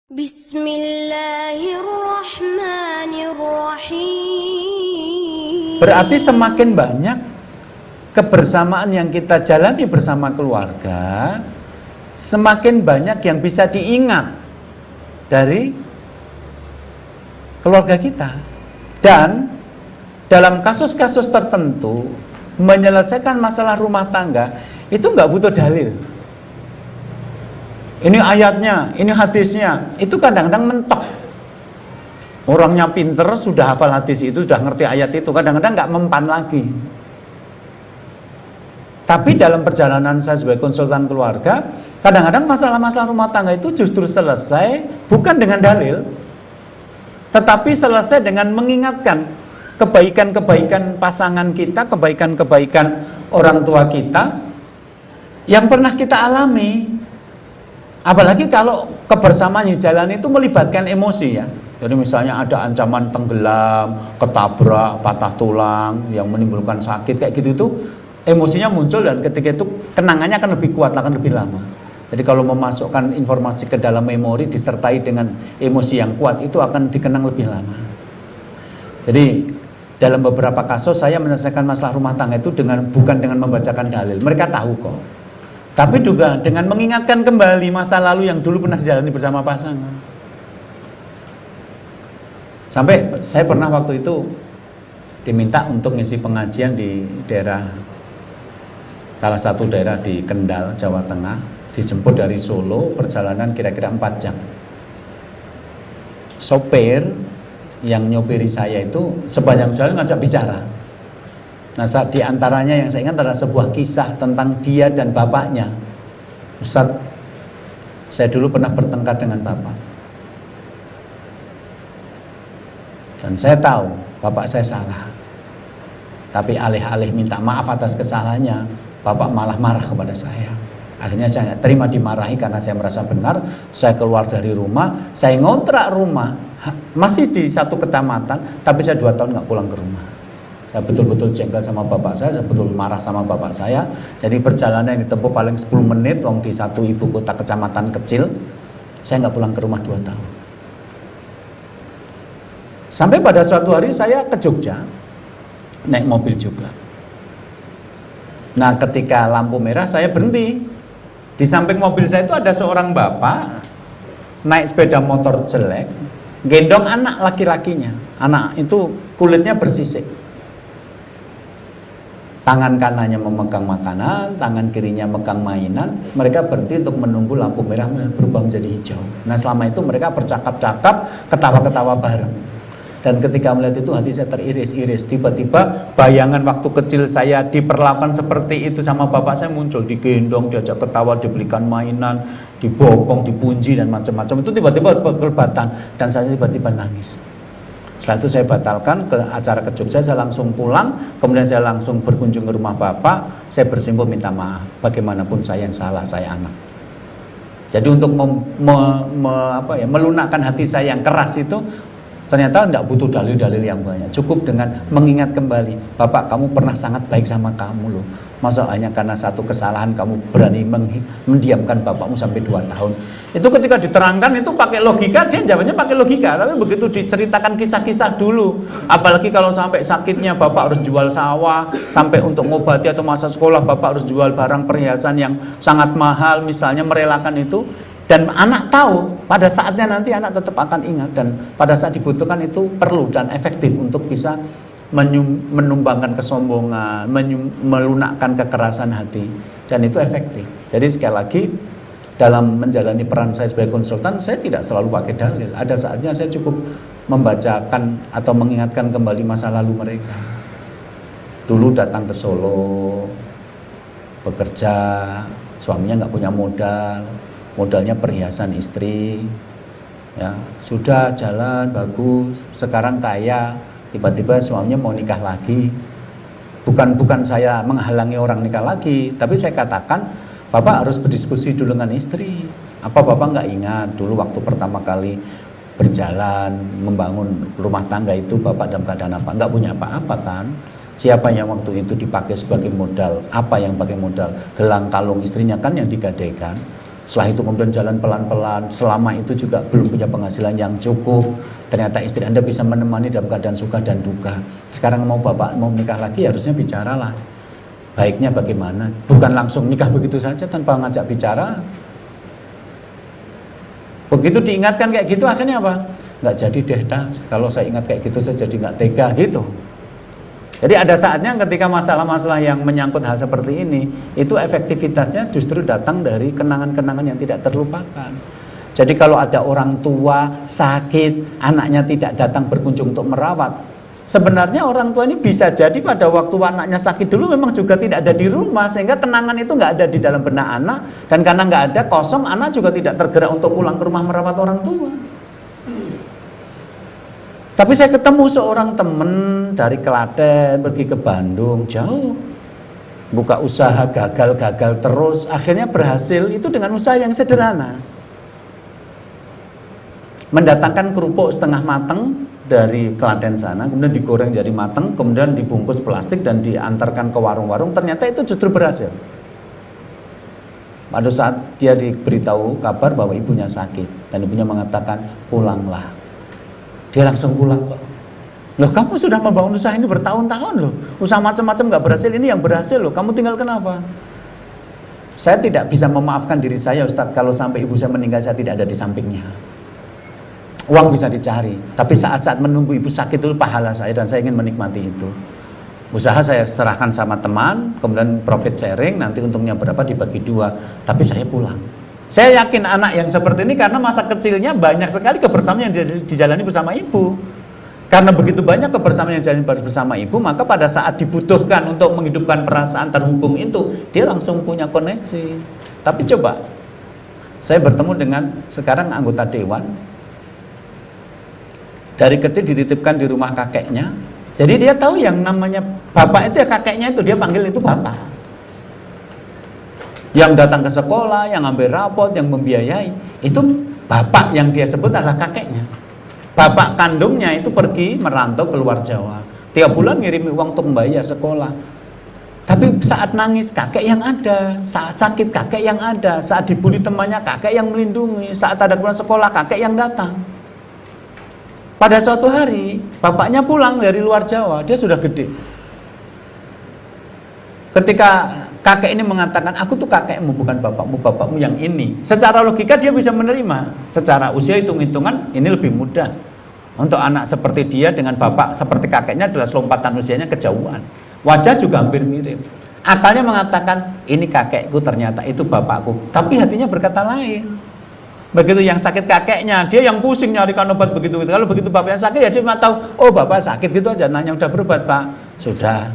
Bismillahirrahmanirrahim. Berarti semakin banyak kebersamaan yang kita jalani bersama keluarga, semakin banyak yang bisa diingat dari keluarga kita. Dan dalam kasus-kasus tertentu, menyelesaikan masalah rumah tangga itu nggak butuh dalil. Ini ayatnya, ini hadisnya, itu kadang-kadang mentok. Orangnya pinter, sudah hafal hadis itu, sudah ngerti ayat itu, kadang-kadang nggak mempan lagi. Tapi dalam perjalanan saya sebagai konsultan keluarga, kadang-kadang masalah-masalah rumah tangga itu justru selesai bukan dengan dalil, tetapi selesai dengan mengingatkan kebaikan-kebaikan pasangan kita, kebaikan-kebaikan orang tua kita yang pernah kita alami. Apalagi kalau kebersamaan di jalan itu melibatkan emosi ya. Jadi misalnya ada ancaman tenggelam, ketabrak, patah tulang yang menimbulkan sakit kayak gitu itu emosinya muncul, dan ketika itu kenangannya akan lebih kuat, akan lebih lama. Jadi kalau memasukkan informasi ke dalam memori disertai dengan emosi yang kuat itu akan dikenang lebih lama. Jadi dalam beberapa kasus saya menyelesaikan masalah rumah tangga itu bukan dengan membacakan dalil. Mereka tahu kok. Tapi juga dengan mengingatkan kembali masa lalu yang dulu pernah dijalani bersama pasangan. Sampai saya pernah waktu itu diminta untuk ngisi pengajian di salah satu daerah di Kendal, Jawa Tengah. Dijemput dari Solo, perjalanan kira-kira 4 jam. Sopir yang nyopiri saya itu sepanjang jalan ngajak bicara. Nah, di antaranya yang saya ingat adalah sebuah kisah tentang dia dan bapaknya. Ustaz, saya dulu pernah bertengkar dengan bapak. Dan saya tahu bapak saya salah. Tapi alih-alih minta maaf atas kesalahannya, bapak malah marah kepada saya. Akhirnya saya nggak terima dimarahi karena saya merasa benar. Saya keluar dari rumah, saya ngontrak rumah, masih di satu kecamatan, tapi saya 2 tahun nggak pulang ke rumah. Saya betul-betul jengkel sama bapak saya betul marah sama bapak saya. Jadi perjalanan yang ditempuh paling 10 menit, di satu ibu kota kecamatan kecil, saya nggak pulang ke rumah 2 tahun. Sampai pada suatu hari saya ke Jogja, naik mobil juga. Nah, ketika lampu merah saya berhenti. Di samping mobil saya itu ada seorang bapak naik sepeda motor jelek, gendong anak laki-lakinya. Anak itu kulitnya bersisik. Tangan kanannya memegang makanan, tangan kirinya megang mainan. Mereka berhenti untuk menunggu lampu merah berubah menjadi hijau. Nah, selama itu mereka bercakap-cakap, ketawa-ketawa bareng. Dan ketika melihat itu hati saya teriris-iris. Tiba-tiba bayangan waktu kecil saya diperlakukan seperti itu sama bapak saya muncul. Digendong, diajak ketawa, dibelikan mainan, dibopong, dipunji dan macam-macam. Itu tiba-tiba berbatan dan saya tiba-tiba nangis. Setelah itu saya batalkan ke acara ke Jogja, saya langsung pulang, kemudian saya langsung berkunjung ke rumah bapak, saya bersimpuh minta maaf, bagaimanapun saya yang salah, saya anak. Jadi untuk melunakkan hati saya yang keras itu, ternyata tidak butuh dalil-dalil yang banyak, cukup dengan mengingat kembali, bapak kamu pernah sangat baik sama kamu loh, masa hanya karena satu kesalahan kamu berani mendiamkan bapakmu sampai 2 tahun. Itu ketika diterangkan itu pakai logika, dia jawabnya pakai logika, tapi begitu diceritakan kisah-kisah dulu, apalagi kalau sampai sakitnya bapak harus jual sawah, sampai untuk ngobati atau masa sekolah bapak harus jual barang perhiasan yang sangat mahal misalnya, merelakan itu. Dan anak tahu pada saatnya nanti anak tetap akan ingat, dan pada saat dibutuhkan itu perlu dan efektif untuk bisa menumbangkan kesombongan, melunakkan kekerasan hati, dan itu efektif. Jadi sekali lagi dalam menjalani peran saya sebagai konsultan, saya tidak selalu pakai dalil. Ada saatnya saya cukup membacakan atau mengingatkan kembali masa lalu mereka. Dulu datang ke Solo bekerja, suaminya nggak punya modal, modalnya perhiasan istri, ya sudah jalan bagus, sekarang kaya, tiba-tiba suaminya mau nikah lagi. Bukan saya menghalangi orang nikah lagi, tapi saya katakan bapak harus berdiskusi dulu dengan istri. Apa bapak nggak ingat dulu waktu pertama kali berjalan membangun rumah tangga itu bapak dalam keadaan apa? Nggak punya apa-apa kan? Siapa yang waktu itu dipakai sebagai modal? Apa yang pakai modal? Gelang kalung istrinya kan yang digadaikan. Setelah itu kemudian jalan pelan-pelan, selama itu juga belum punya penghasilan yang cukup. Ternyata istri Anda bisa menemani dalam keadaan suka dan duka. Sekarang bapak mau nikah lagi, harusnya bicaralah. Baiknya bagaimana? Bukan langsung nikah begitu saja tanpa ngajak bicara. Begitu diingatkan kayak gitu, akhirnya apa? Nggak jadi deh, kalau saya ingat kayak gitu saya jadi nggak tega gitu. Jadi ada saatnya ketika masalah-masalah yang menyangkut hal seperti ini, itu efektivitasnya justru datang dari kenangan-kenangan yang tidak terlupakan. Jadi kalau ada orang tua sakit, anaknya tidak datang berkunjung untuk merawat, sebenarnya orang tua ini bisa jadi pada waktu anaknya sakit dulu memang juga tidak ada di rumah, sehingga kenangan itu nggak ada di dalam benak anak, dan karena nggak ada, kosong, anak juga tidak tergerak untuk pulang ke rumah merawat orang tua. Tapi saya ketemu seorang teman dari Klaten pergi ke Bandung, jauh, buka usaha, gagal terus, akhirnya berhasil itu dengan usaha yang sederhana, mendatangkan kerupuk setengah matang dari Klaten sana, kemudian digoreng jadi matang, kemudian dibungkus plastik dan diantarkan ke warung-warung. Ternyata itu justru berhasil. Pada saat dia diberitahu kabar bahwa ibunya sakit dan ibunya mengatakan pulanglah, dia langsung pulang kok. Loh, kamu sudah membangun usaha ini bertahun-tahun loh, usaha macam-macam gak berhasil, ini yang berhasil loh, kamu tinggal kenapa? Saya tidak bisa memaafkan diri saya, Ustadz, kalau sampai ibu saya meninggal saya tidak ada di sampingnya. Uang bisa dicari, tapi saat-saat menunggu ibu sakit itu pahala saya, dan saya ingin menikmati itu. Usaha saya serahkan sama teman, kemudian profit sharing, nanti untungnya berapa dibagi dua, tapi saya pulang. Saya yakin anak yang seperti ini karena masa kecilnya banyak sekali kebersamaan yang dijalani bersama ibu. Karena begitu banyak kebersamaan yang dijalani bersama ibu, maka pada saat dibutuhkan untuk menghidupkan perasaan terhubung itu, dia langsung punya koneksi. Tapi coba, saya bertemu dengan sekarang anggota dewan, dari kecil dititipkan di rumah kakeknya, jadi dia tahu yang namanya bapak itu ya kakeknya itu, dia panggil itu bapak. Yang datang ke sekolah, yang ambil rapot, yang membiayai, itu bapak yang dia sebut adalah kakeknya. Bapak kandungnya itu pergi merantau ke luar Jawa, 3 bulan ngirimi uang untuk membayar sekolah. Tapi saat nangis kakek yang ada, saat sakit kakek yang ada, saat dibully temannya kakek yang melindungi, saat ada keperluan sekolah kakek yang datang. Pada suatu hari bapaknya pulang dari luar Jawa, dia sudah gede. Ketika kakek ini mengatakan, aku tuh kakekmu bukan bapakmu, bapakmu yang ini. Secara logika dia bisa menerima. Secara usia hitung-hitungan ini lebih mudah. Untuk anak seperti dia dengan bapak seperti kakeknya jelas lompatan usianya kejauhan. Wajah juga hampir mirip. Akalnya mengatakan, ini kakekku, ternyata itu bapakku. Tapi hatinya berkata lain. Begitu yang sakit kakeknya, dia yang pusing nyarikan obat begitu. Kalau begitu bapaknya sakit ya dia cuma tahu, oh bapak sakit gitu aja. Nanya udah berobat pak? Sudah.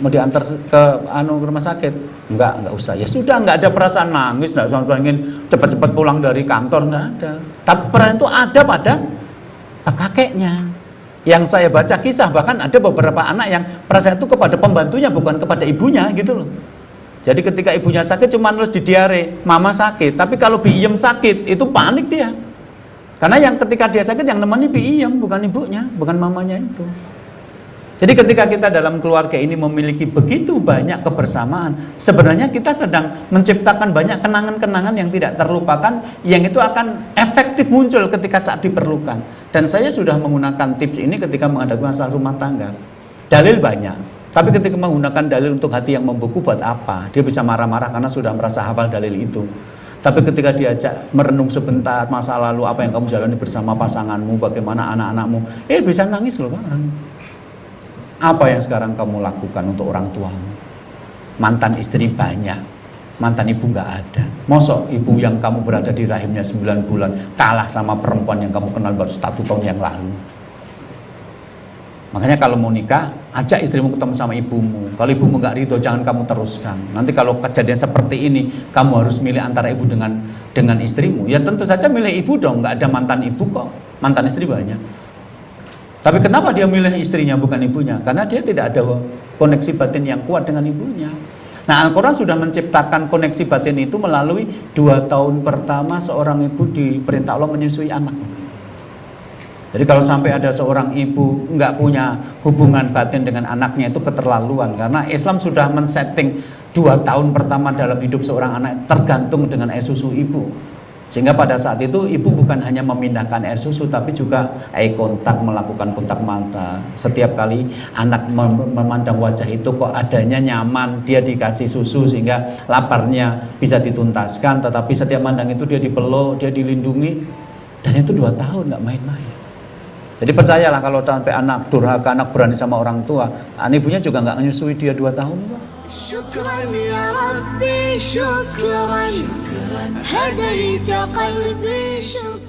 Mau diantar ke rumah sakit? Enggak usah. Ya sudah, enggak ada perasaan nangis, enggak usah ingin cepat-cepat pulang dari kantor, enggak ada. Tapi perasaan itu ada pada kakeknya. Yang saya baca kisah, bahkan ada beberapa anak yang perasaan itu kepada pembantunya, bukan kepada ibunya gitu loh. Jadi ketika ibunya sakit cuma nulis di diare, mama sakit. Tapi kalau Biem sakit, itu panik dia. Karena yang ketika dia sakit yang nemani Biem, bukan ibunya, bukan mamanya itu. Jadi ketika kita dalam keluarga ini memiliki begitu banyak kebersamaan, sebenarnya kita sedang menciptakan banyak kenangan-kenangan yang tidak terlupakan, yang itu akan efektif muncul ketika saat diperlukan. Dan saya sudah menggunakan tips ini ketika menghadapi masalah rumah tangga. Dalil banyak, tapi ketika menggunakan dalil untuk hati yang membeku, buat apa? Dia bisa marah-marah karena sudah merasa hafal dalil itu. Tapi ketika diajak merenung sebentar masa lalu, apa yang kamu jalani bersama pasanganmu, bagaimana anak-anakmu, bisa nangis loh Pak. Apa yang sekarang kamu lakukan untuk orang tuamu? Mantan istri banyak, mantan ibu nggak ada. Mosok ibu yang kamu berada di rahimnya 9 bulan kalah sama perempuan yang kamu kenal baru 1 tahun yang lalu. Makanya kalau mau nikah, ajak istrimu ketemu sama ibumu. Kalau ibumu nggak ridho, jangan kamu teruskan. Nanti kalau kejadian seperti ini, kamu harus milih antara ibu dengan istrimu. Ya tentu saja milih ibu dong, nggak ada mantan ibu kok. Mantan istri banyak. Tapi kenapa dia milih istrinya bukan ibunya? Karena dia tidak ada koneksi batin yang kuat dengan ibunya. Nah, Al-Quran sudah menciptakan koneksi batin itu melalui 2 tahun pertama seorang ibu diperintah Allah menyusui anak. Jadi kalau sampai ada seorang ibu nggak punya hubungan batin dengan anaknya, itu keterlaluan. Karena Islam sudah men-setting 2 tahun pertama dalam hidup seorang anak tergantung dengan air susu ibu. Sehingga pada saat itu ibu bukan hanya memindahkan air susu, tapi juga eye kontak, melakukan kontak mata. Setiap kali anak memandang wajah itu kok adanya nyaman, dia dikasih susu sehingga laparnya bisa dituntaskan. Tetapi setiap mandang itu dia dipeluk, dia dilindungi. Dan itu 2 tahun, nggak main-main. Jadi percayalah kalau sampai anak durhaka, anak berani sama orang tua, ibunya juga nggak menyusui dia 2 tahun. Syukran ya Rabbi, syukran, hadaita qalbi, syukran.